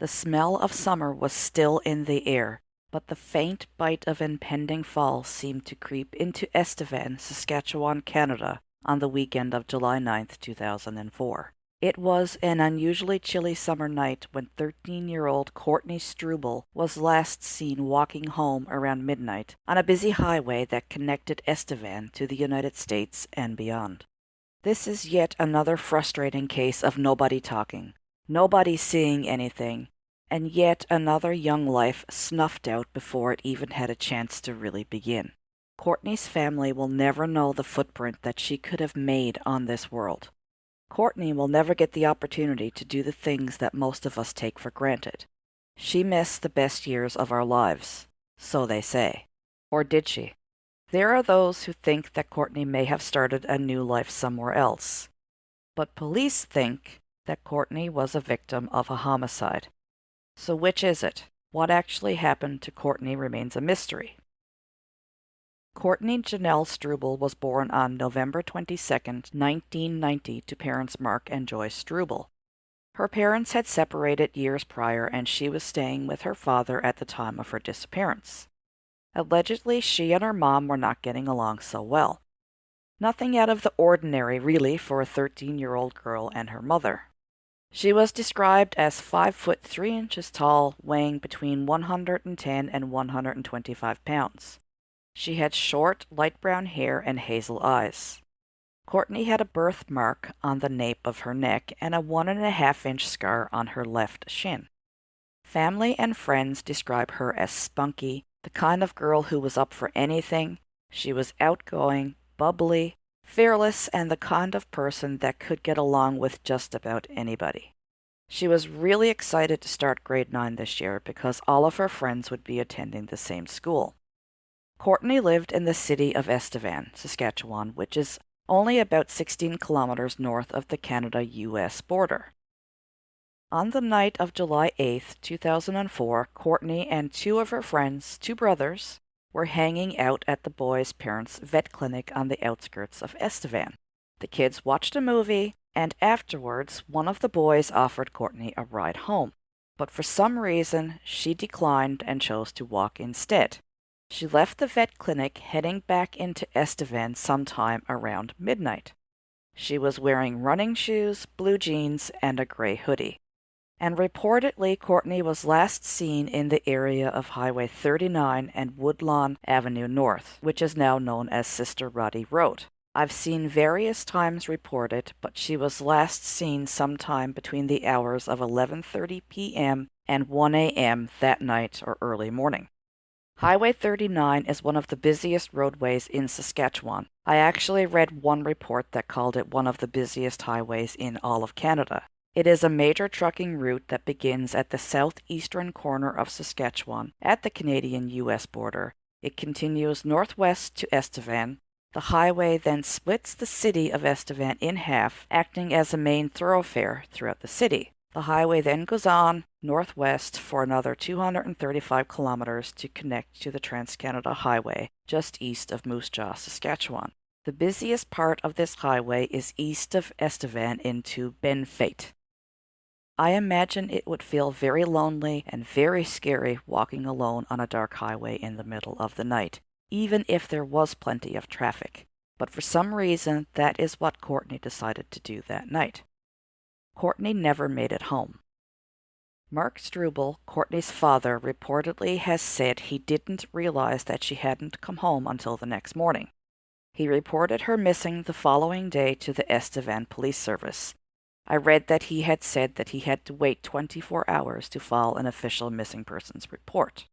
The smell of summer was still in the air, but the faint bite of impending fall seemed to creep into Estevan, Saskatchewan, Canada, on the weekend of July 9th, 2004. It was an unusually chilly summer night when 13-year-old Courtney Struble was last seen walking home around midnight on a busy highway that connected Estevan to the United States and beyond. This is yet another frustrating case of nobody talking, nobody seeing anything, and yet another young life snuffed out before it even had a chance to really begin. Courtney's family will never know the footprint that she could have made on this world. Courtney will never get the opportunity to do the things that most of us take for granted. She missed the best years of our lives, so they say. Or did she? There are those who think that Courtney may have started a new life somewhere else. But police think that Courtney was a victim of a homicide. So which is it? What actually happened to Courtney remains a mystery. Courtney Janelle Struble was born on November 22, 1990 to parents Mark and Joyce Struble. Her parents had separated years prior and she was staying with her father at the time of her disappearance. Allegedly, she and her mom were not getting along so well. Nothing out of the ordinary, really, for a 13-year-old girl and her mother. She was described as 5 foot 3 inches tall, weighing between 110 and 125 pounds. She had short, light brown hair and hazel eyes. Courtney had a birthmark on the nape of her neck and a 1.5-inch scar on her left shin. Family and friends describe her as spunky, the kind of girl who was up for anything. She was outgoing, bubbly, fearless, and the kind of person that could get along with just about anybody. She was really excited to start grade 9 this year because all of her friends would be attending the same school. Courtney lived in the city of Estevan, Saskatchewan, which is only about 16 kilometers north of the Canada-US border. On the night of July 8, 2004, Courtney and 2 of her friends, 2 brothers, were hanging out at the boys' parents' vet clinic on the outskirts of Estevan. The kids watched a movie, and afterwards, one of the boys offered Courtney a ride home. But for some reason, she declined and chose to walk instead. She left the vet clinic heading back into Estevan sometime around midnight. She was wearing running shoes, blue jeans, and a gray hoodie. And reportedly, Courtney was last seen in the area of Highway 39 and Woodlawn Avenue North, which is now known as Sister Roddy Road. I've seen various times reported, but she was last seen sometime between the hours of 11:30 p.m. and 1 a.m. that night or early morning. Highway 39 is one of the busiest roadways in Saskatchewan. I actually read one report that called it one of the busiest highways in all of Canada. It is a major trucking route that begins at the southeastern corner of Saskatchewan at the Canadian-US border. It continues northwest to Estevan. The highway then splits the city of Estevan in half, acting as a main thoroughfare throughout the city. The highway then goes on northwest for another 235 kilometers to connect to the Trans-Canada Highway just east of Moose Jaw, Saskatchewan. The busiest part of this highway is east of Estevan into Benfait. I imagine it would feel very lonely and very scary walking alone on a dark highway in the middle of the night, even if there was plenty of traffic. But for some reason, that is what Courtney decided to do that night. Courtney never made it home. Mark Struble, Courtney's father, reportedly has said he didn't realize that she hadn't come home until the next morning. He reported her missing the following day to the Estevan Police Service. I read that he had said that he had to wait 24 hours to file an official missing persons report.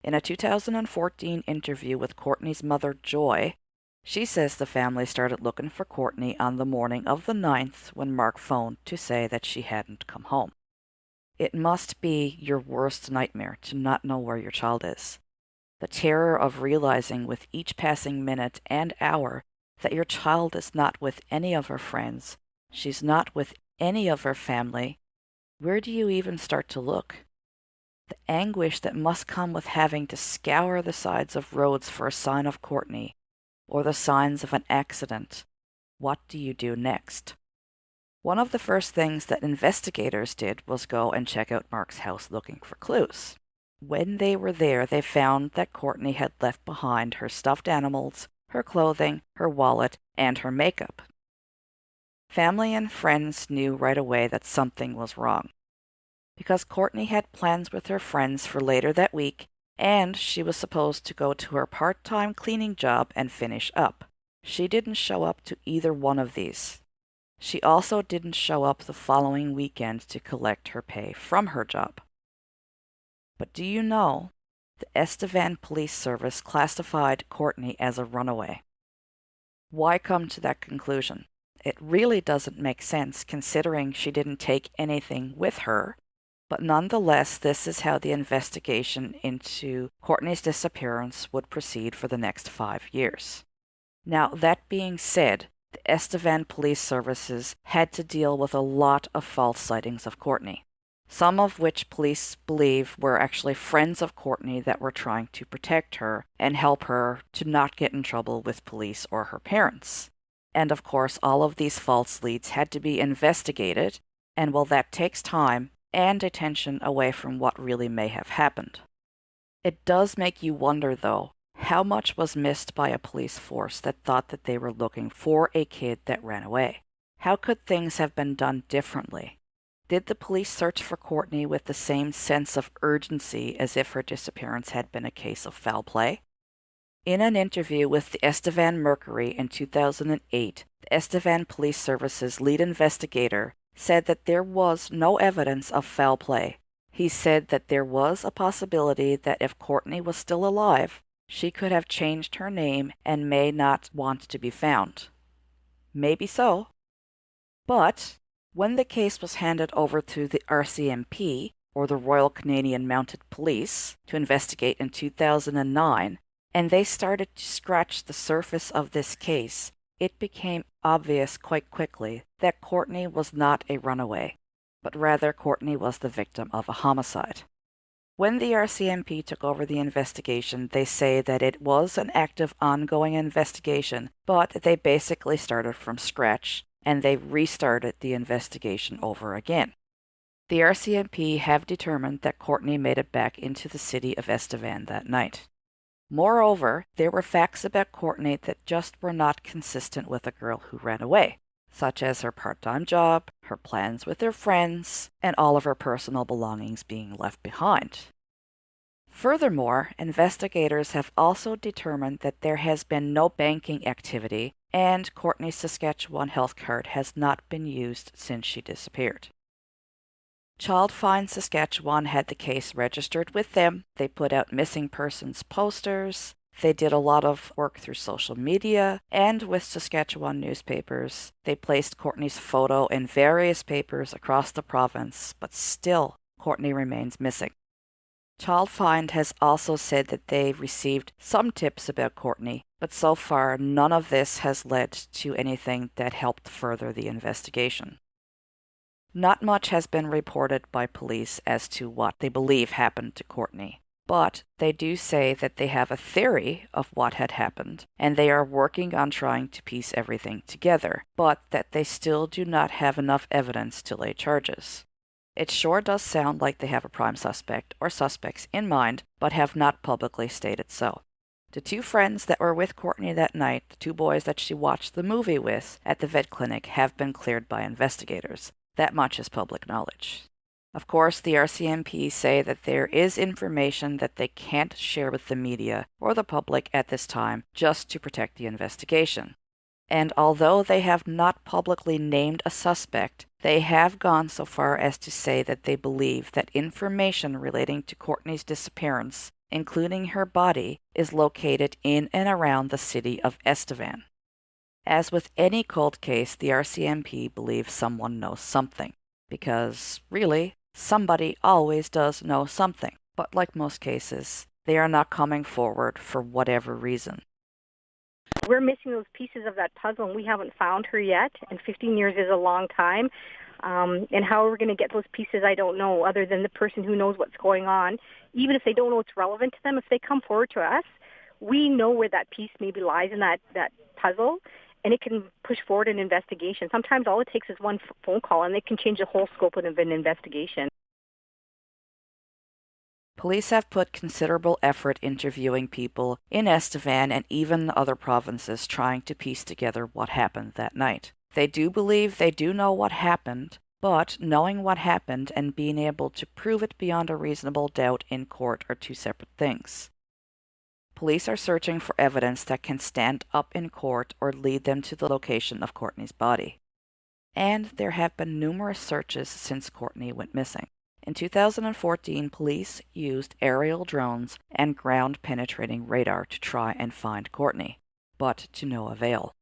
In a 2014 interview with Courtney's mother, Joy, she says the family started looking for Courtney on the morning of the 9th when Mark phoned to say that she hadn't come home. It must be your worst nightmare to not know where your child is. The terror of realizing with each passing minute and hour that your child is not with any of her friends, she's not with any of her family. Where do you even start to look? The anguish that must come with having to scour the sides of roads for a sign of Courtney, or the signs of an accident. What do you do next? One of the first things that investigators did was go and check out Mark's house looking for clues. When they were there, they found that Courtney had left behind her stuffed animals, her clothing, her wallet, and her makeup. Family and friends knew right away that something was wrong, because Courtney had plans with her friends for later that week, and she was supposed to go to her part-time cleaning job and finish up. She didn't show up to either one of these. She also didn't show up the following weekend to collect her pay from her job. But do you know, the Estevan Police Service classified Courtney as a runaway. Why come to that conclusion? It really doesn't make sense considering she didn't take anything with her, but nonetheless, this is how the investigation into Courtney's disappearance would proceed for the next 5 years. Now, that being said, the Estevan Police Services had to deal with a lot of false sightings of Courtney, some of which police believe were actually friends of Courtney that were trying to protect her and help her to not get in trouble with police or her parents. And of course, all of these false leads had to be investigated, and well, that takes time and attention away from what really may have happened. It does make you wonder, though, how much was missed by a police force that thought that they were looking for a kid that ran away? How could things have been done differently? Did the police search for Courtney with the same sense of urgency as if her disappearance had been a case of foul play? In an interview with the Estevan Mercury in 2008, the Estevan Police Service's lead investigator said that there was no evidence of foul play. He said that there was a possibility that if Courtney was still alive, she could have changed her name and may not want to be found. Maybe so. But when the case was handed over to the RCMP, or the Royal Canadian Mounted Police, to investigate in 2009, and they started to scratch the surface of this case, it became obvious quite quickly that Courtney was not a runaway, but rather Courtney was the victim of a homicide. When the RCMP took over the investigation, they say that it was an active, ongoing investigation, but they basically started from scratch, and they restarted the investigation over again. The RCMP have determined that Courtney made it back into the city of Estevan that night. Moreover, there were facts about Courtney that just were not consistent with a girl who ran away, such as her part-time job, her plans with her friends, and all of her personal belongings being left behind. Furthermore, investigators have also determined that there has been no banking activity, and Courtney's Saskatchewan health card has not been used since she disappeared. Child Find Saskatchewan had the case registered with them. They put out missing persons posters. They did a lot of work through social media and with Saskatchewan newspapers. They placed Courtney's photo in various papers across the province, but still, Courtney remains missing. Child Find has also said that they received some tips about Courtney, but so far none of this has led to anything that helped further the investigation. Not much has been reported by police as to what they believe happened to Courtney, but they do say that they have a theory of what had happened, and they are working on trying to piece everything together, but that they still do not have enough evidence to lay charges. It sure does sound like they have a prime suspect or suspects in mind, but have not publicly stated so. The two friends that were with Courtney that night, the two boys that she watched the movie with at the vet clinic, have been cleared by investigators. That much is public knowledge. Of course, the RCMP say that there is information that they can't share with the media or the public at this time just to protect the investigation. And although they have not publicly named a suspect, they have gone so far as to say that they believe that information relating to Courtney's disappearance, including her body, is located in and around the city of Estevan. As with any cold case, the RCMP believes someone knows something, because, really, somebody always does know something. But like most cases, they are not coming forward for whatever reason. We're missing those pieces of that puzzle, and we haven't found her yet, and 15 years is a long time. And how we're going to get those pieces, I don't know, other than the person who knows what's going on. Even if they don't know what's relevant to them, if they come forward to us, we know where that piece maybe lies in that puzzle, and it can push forward an investigation. Sometimes all it takes is one phone call, and it can change the whole scope of an investigation. Police have put considerable effort interviewing people in Estevan and even other provinces trying to piece together what happened that night. They do believe they do know what happened, but knowing what happened and being able to prove it beyond a reasonable doubt in court are two separate things. Police are searching for evidence that can stand up in court or lead them to the location of Courtney's body. And there have been numerous searches since Courtney went missing. In 2014, police used aerial drones and ground-penetrating radar to try and find Courtney, but to no avail.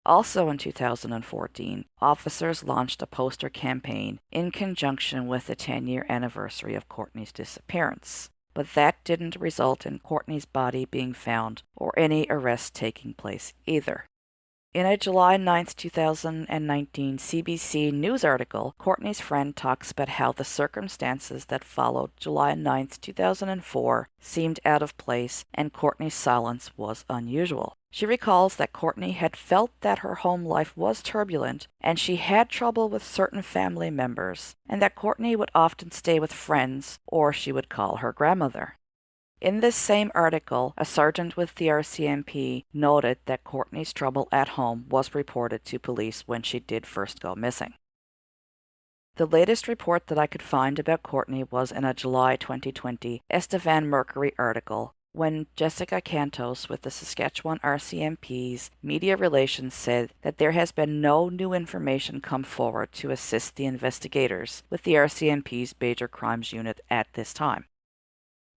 Also in 2014, officers launched a poster campaign in conjunction with the 10-year anniversary of Courtney's disappearance, but that didn't result in Courtney's body being found or any arrests taking place either. In a July 9, 2019 CBC News article, Courtney's friend talks about how the circumstances that followed July 9, 2004 seemed out of place and Courtney's silence was unusual. She recalls that Courtney had felt that her home life was turbulent and she had trouble with certain family members, and that Courtney would often stay with friends or she would call her grandmother. In this same article, a sergeant with the RCMP noted that Courtney's trouble at home was reported to police when she did first go missing. The latest report that I could find about Courtney was in a July 2020 Estevan Mercury article, when Jessica Cantos with the Saskatchewan RCMP's media relations said that there has been no new information come forward to assist the investigators with the RCMP's Major Crimes Unit at this time.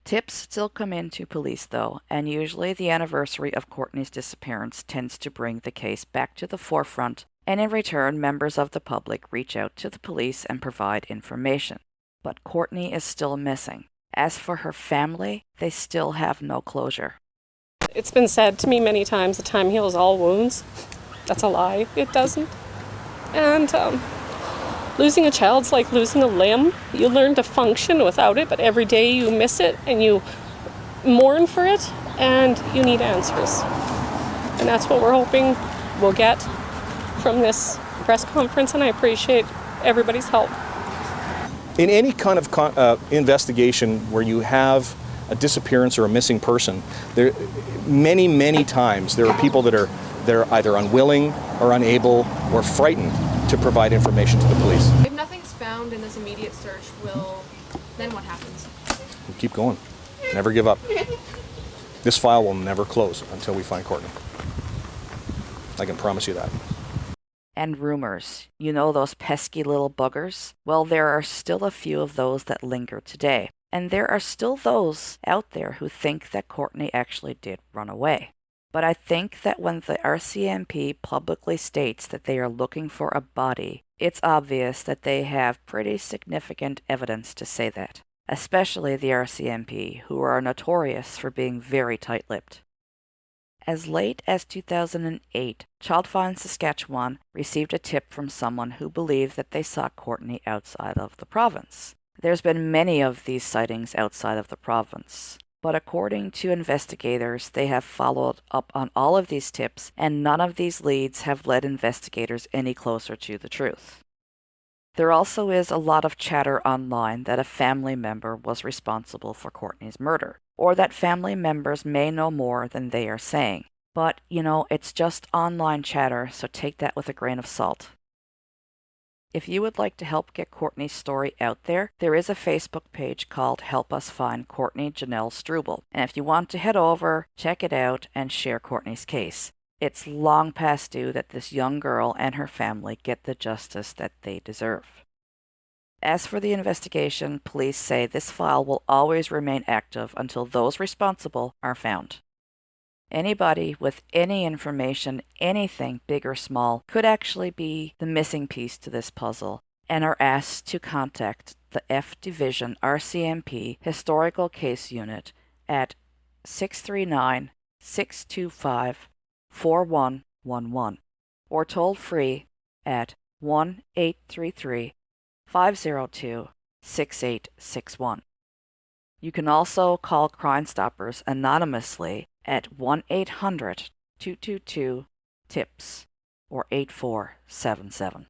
Tips still come in to police, though, and usually the anniversary of Courtney's disappearance tends to bring the case back to the forefront, and in return, members of the public reach out to the police and provide information. But Courtney is still missing. As for her family, they still have no closure. It's been said to me many times that time heals all wounds. That's a lie. It doesn't. And losing a child's like losing a limb. You learn to function without it, but every day you miss it and you mourn for it, and you need answers. And that's what we're hoping we'll get from this press conference, and I appreciate everybody's help. In any kind of investigation where you have a disappearance or a missing person, there many times there are people that are either unwilling or unable or frightened to provide information to the police. If nothing's found in this immediate search, then what happens? We'll keep going. Never give up. This file will never close until we find Courtney. I can promise you that. And rumors. You know those pesky little buggers? Well, there are still a few of those that linger today. And there are still those out there who think that Courtney actually did run away. But I think that when the RCMP publicly states that they are looking for a body, it's obvious that they have pretty significant evidence to say that, especially the RCMP, who are notorious for being very tight-lipped. As late as 2008, Child Find Saskatchewan received a tip from someone who believed that they saw Courtney outside of the province. There's been many of these sightings outside of the province, but according to investigators, they have followed up on all of these tips, and none of these leads have led investigators any closer to the truth. There also is a lot of chatter online that a family member was responsible for Courtney's murder, or that family members may know more than they are saying. But, it's just online chatter, so take that with a grain of salt. If you would like to help get Courtney's story out there, there is a Facebook page called Help Us Find Courtney Janelle Struble. And if you want to head over, check it out, and share Courtney's case. It's long past due that this young girl and her family get the justice that they deserve. As for the investigation, police say this file will always remain active until those responsible are found. Anybody with any information, anything big or small, could actually be the missing piece to this puzzle and are asked to contact the F Division RCMP Historical Case Unit at 639-625-4111 or toll free at 1-833-502-6861. You can also call Crime Stoppers anonymously at 1-800-222-TIPS. or 8477.